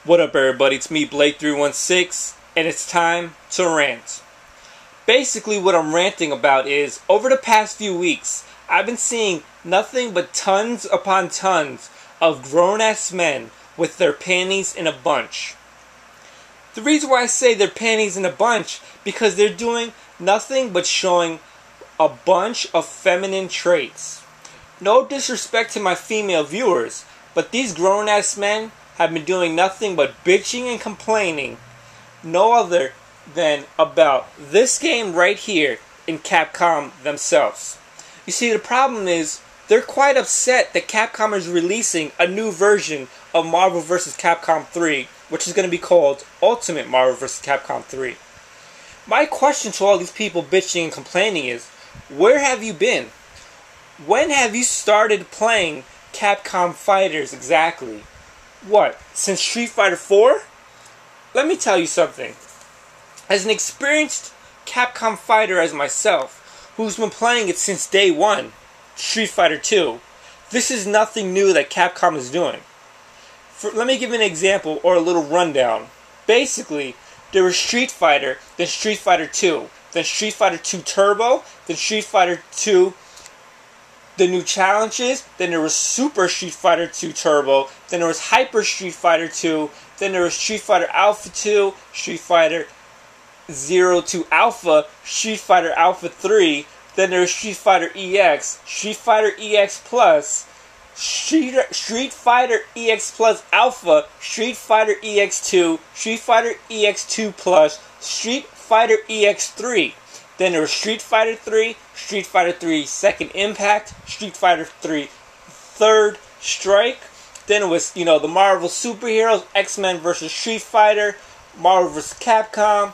What up, everybody? It's me, Blake316, and it's time to rant. Basically, what I'm ranting about is, over the past few weeks, I've been seeing nothing but tons upon tons of grown-ass men with their panties in a bunch. The reason why I say their panties in a bunch, because they're doing nothing but showing a bunch of feminine traits. No disrespect to my female viewers, but these grown-ass men have been doing nothing but bitching and complaining, no other than about this game right here in Capcom themselves. You see, the problem is, they're quite upset that Capcom is releasing a new version of Marvel vs. Capcom 3, which is going to be called Ultimate Marvel vs. Capcom 3. My question to all these people bitching and complaining is, where have you been? When have you started playing Capcom fighters exactly? What, since Street Fighter 4? Let me tell you something. As an experienced Capcom fighter as myself, who's been playing it since day one, Street Fighter 2, this is nothing new that Capcom is doing. Let me give you an example or a little rundown. Basically, there was Street Fighter, then Street Fighter 2, then Street Fighter 2 Turbo, then Street Fighter 2 the new challenges, then there was Super Street Fighter 2 Turbo, then there was Hyper Street Fighter 2, then there was Street Fighter Alpha 2, Street Fighter 0 to Alpha, Street Fighter Alpha 3, then there was Street Fighter EX, Street Fighter EX Plus, Street Fighter EX Plus Alpha, Street Fighter EX2, Street Fighter EX2 Plus, Street Fighter EX3. Then there was Street Fighter 3, Street Fighter 3 Second Impact, Street Fighter 3 Third Strike. Then it was, the Marvel superheroes, X-Men vs. Street Fighter, Marvel vs. Capcom,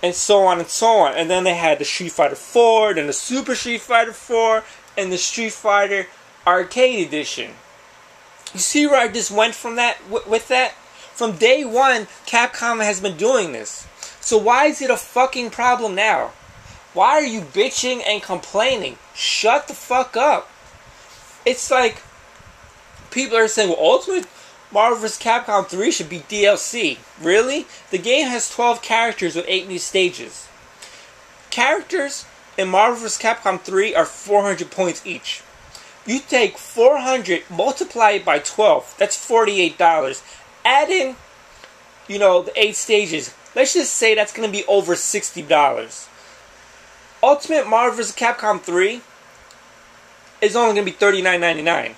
and so on and so on. And then they had the Street Fighter 4, then the Super Street Fighter 4, and the Street Fighter Arcade Edition. You see where I just went from that, with that? From day one, Capcom has been doing this. So why is it a fucking problem now? Why are you bitching and complaining? Shut the fuck up. It's like, people are saying, well, Ultimate Marvel vs. Capcom 3 should be DLC. Really? The game has 12 characters with 8 new stages. Characters in Marvel vs. Capcom 3 are 400 points each. You take 400, multiply it by 12, that's $48. Add in, the 8 stages. Let's just say that's going to be over $60. Ultimate Marvel vs. Capcom 3 is only going to be $39.99.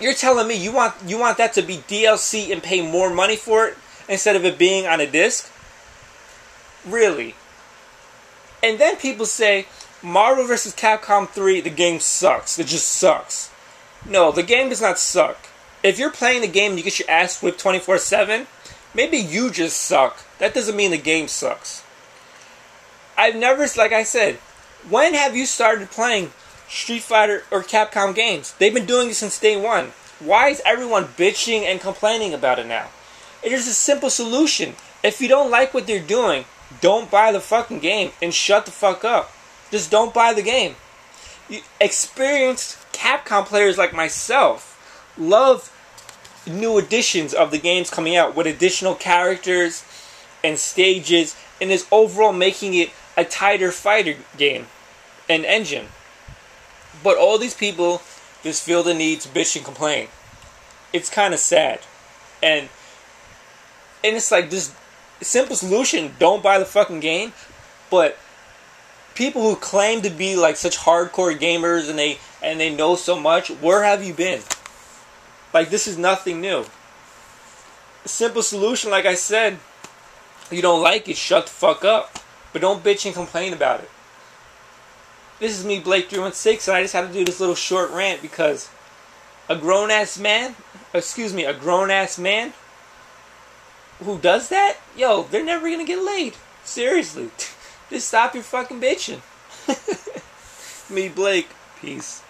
You're telling me you want that to be DLC and pay more money for it instead of it being on a disc? Really? And then people say, Marvel vs. Capcom 3, the game sucks. It just sucks. No, the game does not suck. If you're playing the game and you get your ass whipped 24/7, maybe you just suck. That doesn't mean the game sucks. I've never, like I said, when have you started playing Street Fighter or Capcom games? They've been doing it since day one. Why is everyone bitching and complaining about it now? It is a simple solution. If you don't like what they're doing, don't buy the fucking game and shut the fuck up. Just don't buy the game. Experienced Capcom players like myself love new editions of the games coming out with additional characters and stages, and is overall making it a tighter fighter game and engine. But all these people just feel the need to bitch and complain. It's kind of sad. And it's like this simple solution, don't buy the fucking game. But people who claim to be like such hardcore gamers and they know so much, where have you been? Like, this is nothing new. A simple solution, like I said, you don't like it, shut the fuck up. But don't bitch and complain about it. This is me, Blake316, and I just had to do this little short rant because a grown-ass man who does that, yo, they're never gonna get laid. Seriously. Just stop your fucking bitching. Me, Blake. Peace.